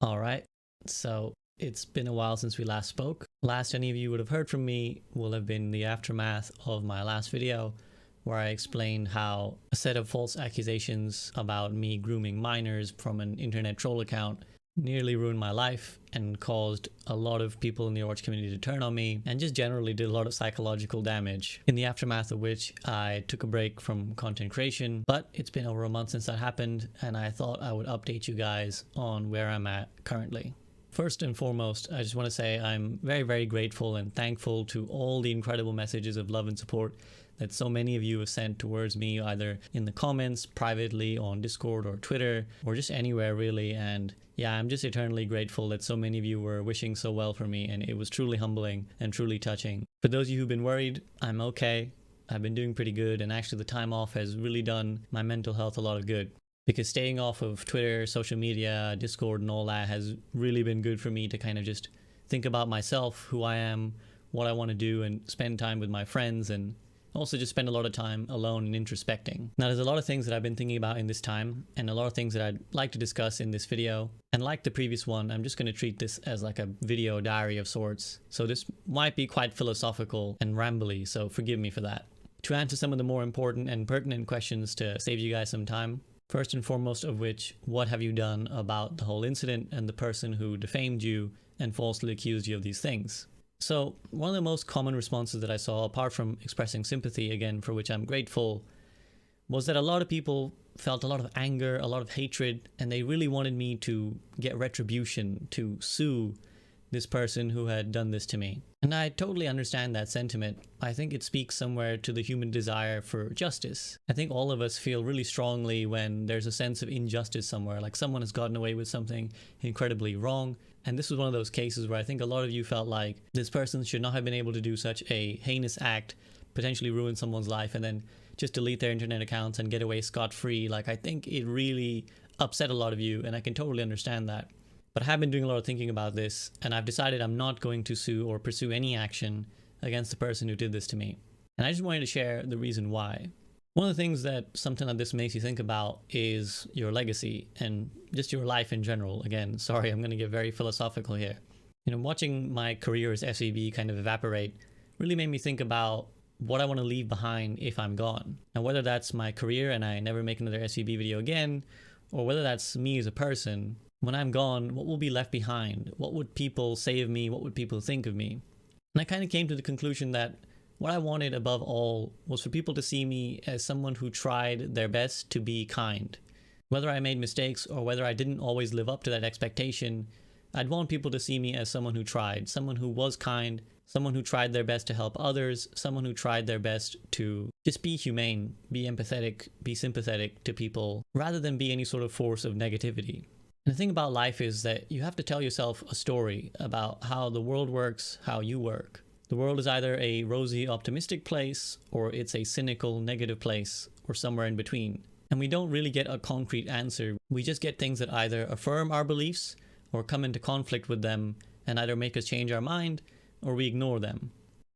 Alright, so it's been a while since we last spoke. Last any of you would have heard from me will have been the aftermath of my last video, where I explained how a set of false accusations about me grooming minors from an internet troll account nearly ruined my life and caused a lot of people in the Overwatch community to turn on me and just generally did a lot of psychological damage, in the aftermath of which I took a break from content creation. But it's been over a month since that happened, and I thought I would update you guys on where I'm at currently. First and foremost, I just want to say I'm very, very grateful and thankful to all the incredible messages of love and support that so many of you have sent towards me, either in the comments, privately, on Discord or Twitter, or just anywhere really. And yeah, I'm just eternally grateful that so many of you were wishing so well for me, and it was truly humbling and truly touching. For those of you who've been worried, I'm okay. I've been doing pretty good, and actually the time off has really done my mental health a lot of good. Because staying off of Twitter, social media, Discord and all that has really been good for me to kind of just think about myself, who I am, what I want to do, and spend time with my friends, and also just spend a lot of time alone and introspecting. Now, there's a lot of things that I've been thinking about in this time, and a lot of things that I'd like to discuss in this video. And like the previous one, I'm just going to treat this as like a video diary of sorts. So this might be quite philosophical and rambly, so forgive me for that. To answer some of the more important and pertinent questions to save you guys some time, first and foremost of which, what have you done about the whole incident and the person who defamed you and falsely accused you of these things? So one of the most common responses that I saw, apart from expressing sympathy, again, for which I'm grateful, was that a lot of people felt a lot of anger, a lot of hatred, and they really wanted me to get retribution, to sue this person who had done this to me. And I totally understand that sentiment. I think it speaks somewhere to the human desire for justice. I think all of us feel really strongly when there's a sense of injustice somewhere, like someone has gotten away with something incredibly wrong. And this was one of those cases where I think a lot of you felt like this person should not have been able to do such a heinous act, potentially ruin someone's life, and then just delete their internet accounts and get away scot-free. Like, I think it really upset a lot of you, and I can totally understand that. But I have been doing a lot of thinking about this, and I've decided I'm not going to sue or pursue any action against the person who did this to me. And I just wanted to share the reason why. One of the things that something like this makes you think about is your legacy and just your life in general. Again, sorry, I'm going to get very philosophical here. You know, watching my career as SVB kind of evaporate really made me think about what I want to leave behind if I'm gone. And whether that's my career and I never make another SVB video again, or whether that's me as a person, when I'm gone, what will be left behind? What would people say of me? What would people think of me? And I kind of came to the conclusion that what I wanted above all was for people to see me as someone who tried their best to be kind. Whether I made mistakes or whether I didn't always live up to that expectation, I'd want people to see me as someone who tried, someone who was kind, someone who tried their best to help others, someone who tried their best to just be humane, be empathetic, be sympathetic to people, rather than be any sort of force of negativity. And the thing about life is that you have to tell yourself a story about how the world works, how you work. The world is either a rosy, optimistic place, or it's a cynical, negative place, or somewhere in between. And we don't really get a concrete answer. We just get things that either affirm our beliefs, or come into conflict with them, and either make us change our mind, or we ignore them.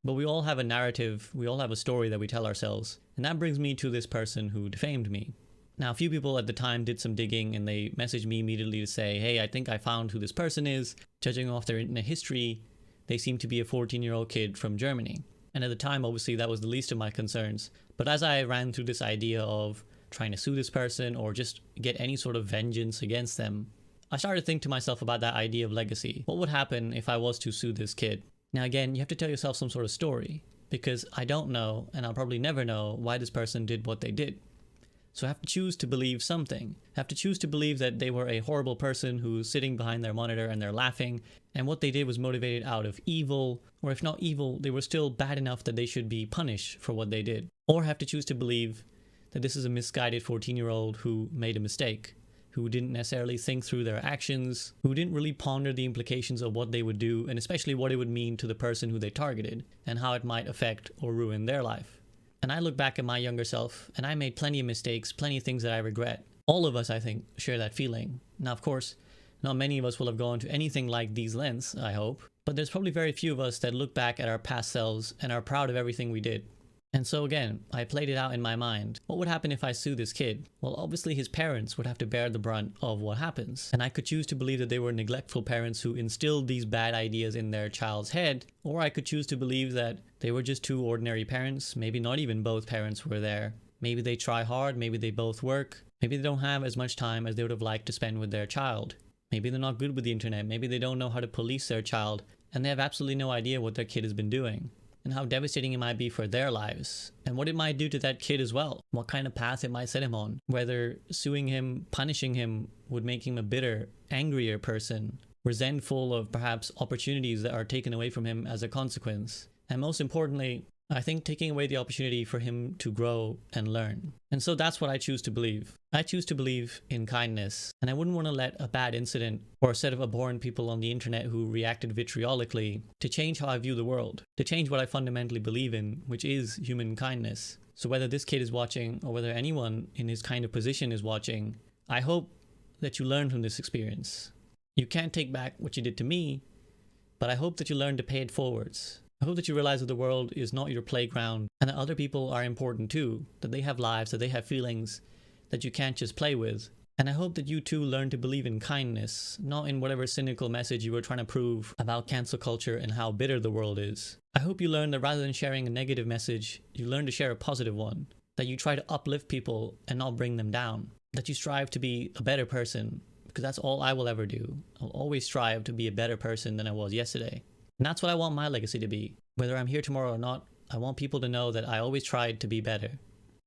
But we all have a narrative, we all have a story that we tell ourselves. And that brings me to this person who defamed me. Now, a few people at the time did some digging, and they messaged me immediately to say, hey, I think I found who this person is. Judging off their internet history, they seem to be a 14-year-old kid from Germany. And at the time, obviously, that was the least of my concerns. But as I ran through this idea of trying to sue this person or just get any sort of vengeance against them, I started to think to myself about that idea of legacy. What would happen if I was to sue this kid? Now, again, you have to tell yourself some sort of story, because I don't know, and I'll probably never know, why this person did what they did. So I have to choose to believe something. I have to choose to believe that they were a horrible person who's sitting behind their monitor and they're laughing, and what they did was motivated out of evil, or if not evil, they were still bad enough that they should be punished for what they did. Or I have to choose to believe that this is a misguided 14-year-old who made a mistake, who didn't necessarily think through their actions, who didn't really ponder the implications of what they would do, and especially what it would mean to the person who they targeted, and how it might affect or ruin their life. And I look back at my younger self, and I made plenty of mistakes, plenty of things that I regret. All of us, I think, share that feeling. Now, of course, not many of us will have gone to anything like these lengths, I hope, but there's probably very few of us that look back at our past selves and are proud of everything we did. And so again, I played it out in my mind. What would happen if I sue this kid? Well, obviously his parents would have to bear the brunt of what happens. And I could choose to believe that they were neglectful parents who instilled these bad ideas in their child's head, or I could choose to believe that they were just two ordinary parents, maybe not even both parents were there. Maybe they try hard, maybe they both work, maybe they don't have as much time as they would have liked to spend with their child. Maybe they're not good with the internet, maybe they don't know how to police their child, and they have absolutely no idea what their kid has been doing, and how devastating it might be for their lives, and what it might do to that kid as well, what kind of path it might set him on, whether suing him, punishing him would make him a bitter, angrier person, resentful of perhaps opportunities that are taken away from him as a consequence, and most importantly, I think taking away the opportunity for him to grow and learn. And so that's what I choose to believe. I choose to believe in kindness, and I wouldn't want to let a bad incident or a set of abhorrent people on the internet who reacted vitriolically to change how I view the world, to change what I fundamentally believe in, which is human kindness. So whether this kid is watching or whether anyone in his kind of position is watching, I hope that you learn from this experience. You can't take back what you did to me, but I hope that you learn to pay it forwards. I hope that you realize that the world is not your playground and that other people are important too, that they have lives, that they have feelings that you can't just play with. And I hope that you too learn to believe in kindness, not in whatever cynical message you were trying to prove about cancel culture and how bitter the world is. I hope you learn that rather than sharing a negative message, you learn to share a positive one, that you try to uplift people and not bring them down, that you strive to be a better person, because that's all I will ever do. I'll always strive to be a better person than I was yesterday. And that's what I want my legacy to be. Whether I'm here tomorrow or not, I want people to know that I always tried to be better.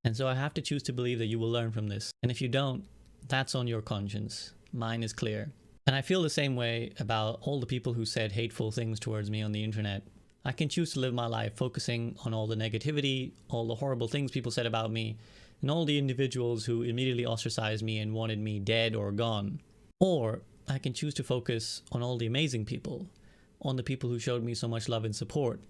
And so I have to choose to believe that you will learn from this. And if you don't, that's on your conscience. Mine is clear. And I feel the same way about all the people who said hateful things towards me on the internet. I can choose to live my life focusing on all the negativity, all the horrible things people said about me, and all the individuals who immediately ostracized me and wanted me dead or gone. Or I can choose to focus on all the amazing people, on the people who showed me so much love and support,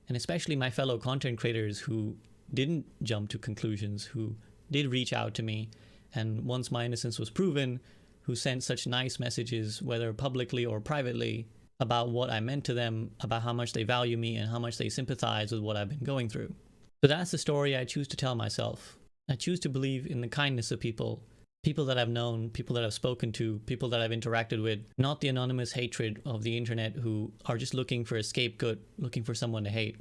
and especially my fellow content creators who didn't jump to conclusions, who did reach out to me, and once my innocence was proven, who sent such nice messages, whether publicly or privately, about what I meant to them, about how much they value me and how much they sympathize with what I've been going through. So that's the story I choose to tell myself. I choose to believe in the kindness of people, people that I've known, people that I've spoken to, people that I've interacted with, not the anonymous hatred of the internet who are just looking for a scapegoat, looking for someone to hate.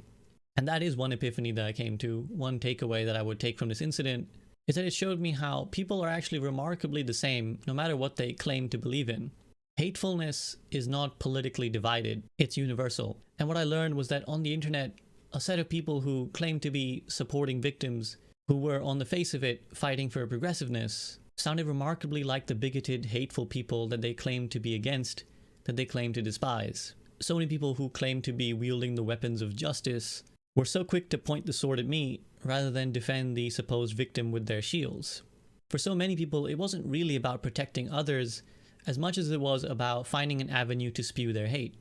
And that is one epiphany that I came to, one takeaway that I would take from this incident, is that it showed me how people are actually remarkably the same no matter what they claim to believe in. Hatefulness is not politically divided, it's universal. And what I learned was that on the internet, a set of people who claim to be supporting victims, who were on the face of it fighting for progressiveness, sounded remarkably like the bigoted, hateful people that they claimed to be against, that they claimed to despise. So many people who claimed to be wielding the weapons of justice were so quick to point the sword at me rather than defend the supposed victim with their shields. For so many people, it wasn't really about protecting others as much as it was about finding an avenue to spew their hate.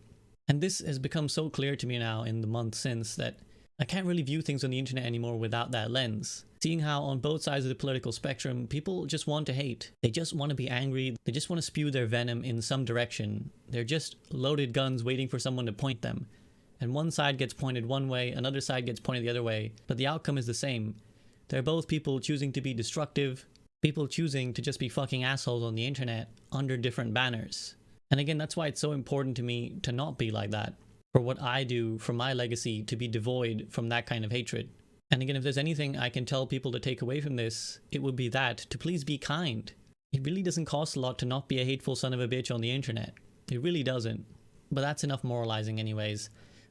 And this has become so clear to me now in the months since that I can't really view things on the internet anymore without that lens. Seeing how on both sides of the political spectrum, people just want to hate. They just want to be angry. They just want to spew their venom in some direction. They're just loaded guns waiting for someone to point them. And one side gets pointed one way, another side gets pointed the other way, but the outcome is the same. They're both people choosing to be destructive, people choosing to just be fucking assholes on the internet under different banners. And again, that's why it's so important to me to not be like that. For what I do, for my legacy, to be devoid from that kind of hatred. And again, if there's anything I can tell people to take away from this, it would be that, to please be kind. It really doesn't cost a lot to not be a hateful son of a bitch on the internet. It really doesn't. But that's enough moralizing anyways.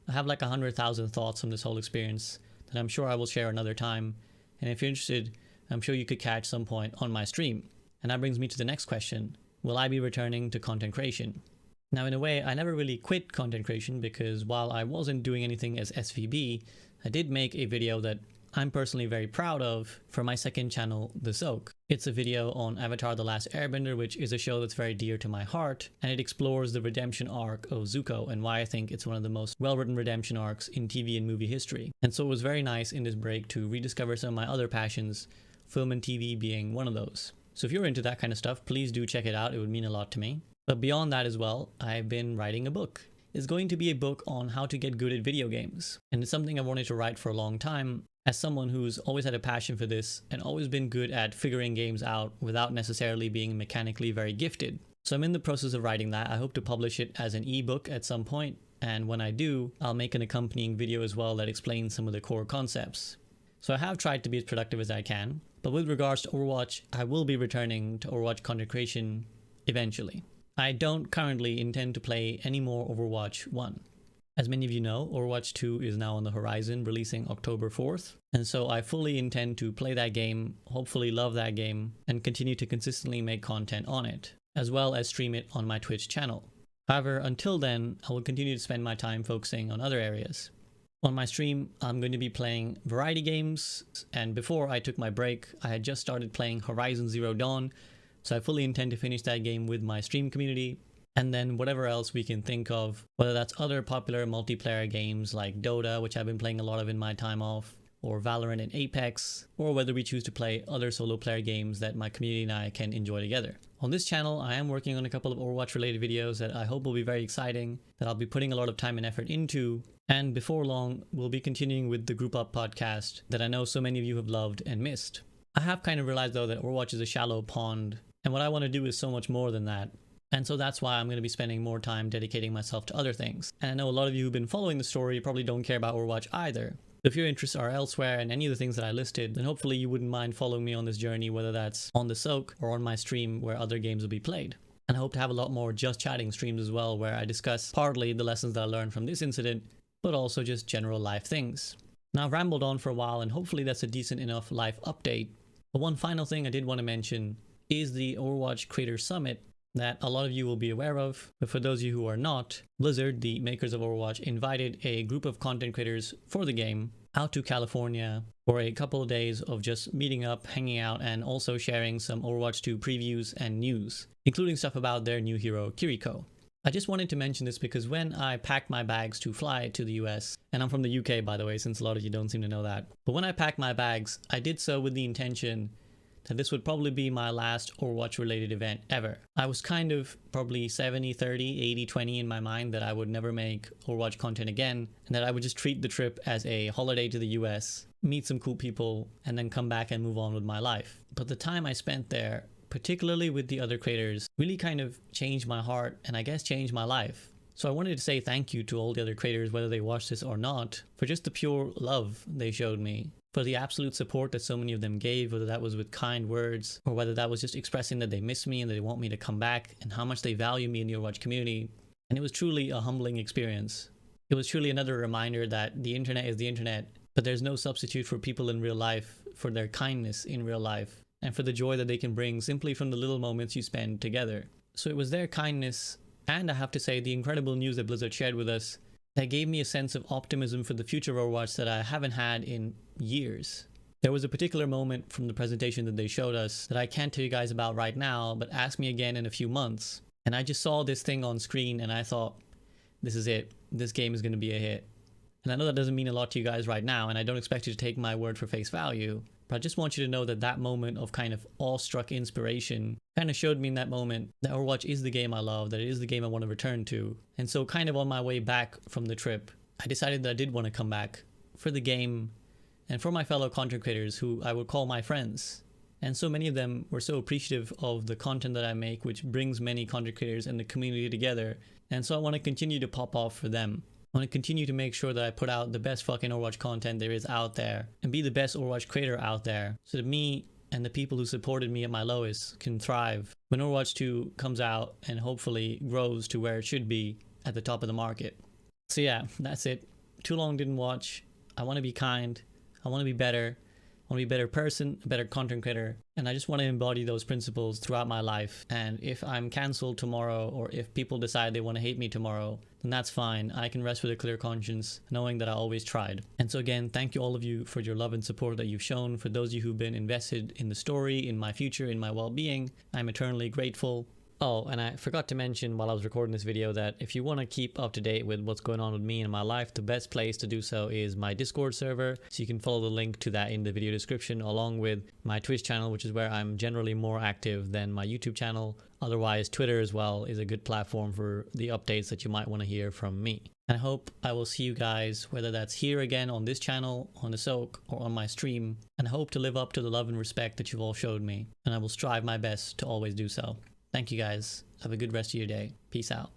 I have like 100,000 thoughts from this whole experience that I'm sure I will share another time. And if you're interested, I'm sure you could catch some point on my stream. And that brings me to the next question. Will I be returning to content creation? Now, in a way, I never really quit content creation because while I wasn't doing anything as SVB, I did make a video that I'm personally very proud of for my second channel, The Soak. It's a video on Avatar: The Last Airbender, which is a show that's very dear to my heart, and it explores the redemption arc of Zuko and why I think it's one of the most well-written redemption arcs in TV and movie history. And so it was very nice in this break to rediscover some of my other passions, film and TV being one of those. So if you're into that kind of stuff, please do check it out. It would mean a lot to me. But beyond that as well, I've been writing a book. It's going to be a book on how to get good at video games. And it's something I wanted to write for a long time. as someone who's always had a passion for this and always been good at figuring games out without necessarily being mechanically very gifted. So I'm in the process of writing that. I hope to publish it as an ebook at some point, and when I do, I'll make an accompanying video as well that explains some of the core concepts. So I have tried to be as productive as I can, but with regards to Overwatch, I will be returning to Overwatch content creation eventually. I don't currently intend to play any more Overwatch 1. As many of you know, Overwatch 2 is now on the horizon, releasing October 4th, and so I fully intend to play that game, hopefully love that game, and continue to consistently make content on it, as well as stream it on my Twitch channel. However, until then, I will continue to spend my time focusing on other areas. On my stream, I'm going to be playing variety games, and before I took my break, I had just started playing Horizon Zero Dawn, so I fully intend to finish that game with my stream community, and then whatever else we can think of, whether that's other popular multiplayer games like Dota, which I've been playing a lot of in my time off, or Valorant and Apex, or whether we choose to play other solo player games that my community and I can enjoy together. On this channel, I am working on a couple of Overwatch related videos that I hope will be very exciting, that I'll be putting a lot of time and effort into, and before long, we'll be continuing with the Group Up podcast that I know so many of you have loved and missed. I have kind of realized though that Overwatch is a shallow pond, and what I want to do is so much more than that. And so that's why I'm going to be spending more time dedicating myself to other things. And I know a lot of you who've been following the story probably don't care about Overwatch either. If your interests are elsewhere in any of the things that I listed, then hopefully you wouldn't mind following me on this journey, whether that's on the Soak or on my stream where other games will be played. And I hope to have a lot more just chatting streams as well, where I discuss partly the lessons that I learned from this incident, but also just general life things. Now I've rambled on for a while, and hopefully that's a decent enough life update. But one final thing I did want to mention is the Overwatch Creator Summit that a lot of you will be aware of, but for those of you who are not, Blizzard, the makers of Overwatch, invited a group of content creators for the game out to California for a couple of days of just meeting up, hanging out, and also sharing some Overwatch 2 previews and news, including stuff about their new hero, Kiriko. I just wanted to mention this because when I packed my bags to fly to the US, and I'm from the UK by the way, since a lot of you don't seem to know that, but when I packed my bags, I did so with the intention that this would probably be my last Overwatch related event ever. I was kind of probably 70-30, 80-20 in my mind that I would never make Overwatch content again, and that I would just treat the trip as a holiday to the US, meet some cool people, and then come back and move on with my life. But the time I spent there, particularly with the other creators, really kind of changed my heart and I guess changed my life. So I wanted to say thank you to all the other creators, whether they watched this or not, for just the pure love they showed me, for the absolute support that so many of them gave, whether that was with kind words or whether that was just expressing that they miss me and they want me to come back, and how much they value me in the Overwatch community. And it was truly a humbling experience. It was truly another reminder that the internet is the internet, but there's no substitute for people in real life, for their kindness in real life, and for the joy that they can bring simply from the little moments you spend together. So it was their kindness, and I have to say the incredible news that Blizzard shared with us, that gave me a sense of optimism for the future of Overwatch that I haven't had in years. There was a particular moment from the presentation that they showed us that I can't tell you guys about right now, but ask me again in a few months. And I just saw this thing on screen and I thought, this is it. This game is going to be a hit. And I know that doesn't mean a lot to you guys right now, and I don't expect you to take my word for face value, but I just want you to know that that moment of kind of awestruck inspiration kind of showed me in that moment that Overwatch is the game I love, that it is the game I want to return to. And so kind of on my way back from the trip, I decided that I did want to come back for the game and for my fellow content creators who I would call my friends. And so many of them were so appreciative of the content that I make, which brings many content creators and the community together. And so I want to continue to pop off for them. I want to continue to make sure that I put out the best fucking Overwatch content there is out there and be the best Overwatch creator out there so that me and the people who supported me at my lowest can thrive when Overwatch 2 comes out and hopefully grows to where it should be at the top of the market. So yeah, that's it. Too long didn't watch. I want to be kind. I want to be better. I want to be a better person, a better content creator, and I just want to embody those principles throughout my life. And if I'm cancelled tomorrow, or if people decide they want to hate me tomorrow, then that's fine. I can rest with a clear conscience, knowing that I always tried. And so again, thank you all of you for your love and support that you've shown. For those of you who've been invested in the story, in my future, in my well-being, I'm eternally grateful. Oh, and I forgot to mention while I was recording this video that if you want to keep up to date with what's going on with me in my life, the best place to do so is my Discord server. So you can follow the link to that in the video description, along with my Twitch channel, which is where I'm generally more active than my YouTube channel. Otherwise, Twitter as well is a good platform for the updates that you might want to hear from me. I hope I will see you guys, whether that's here again on this channel, on the Soak, or on my stream, and I hope to live up to the love and respect that you've all showed me, and I will strive my best to always do so. Thank you guys. Have a good rest of your day. Peace out.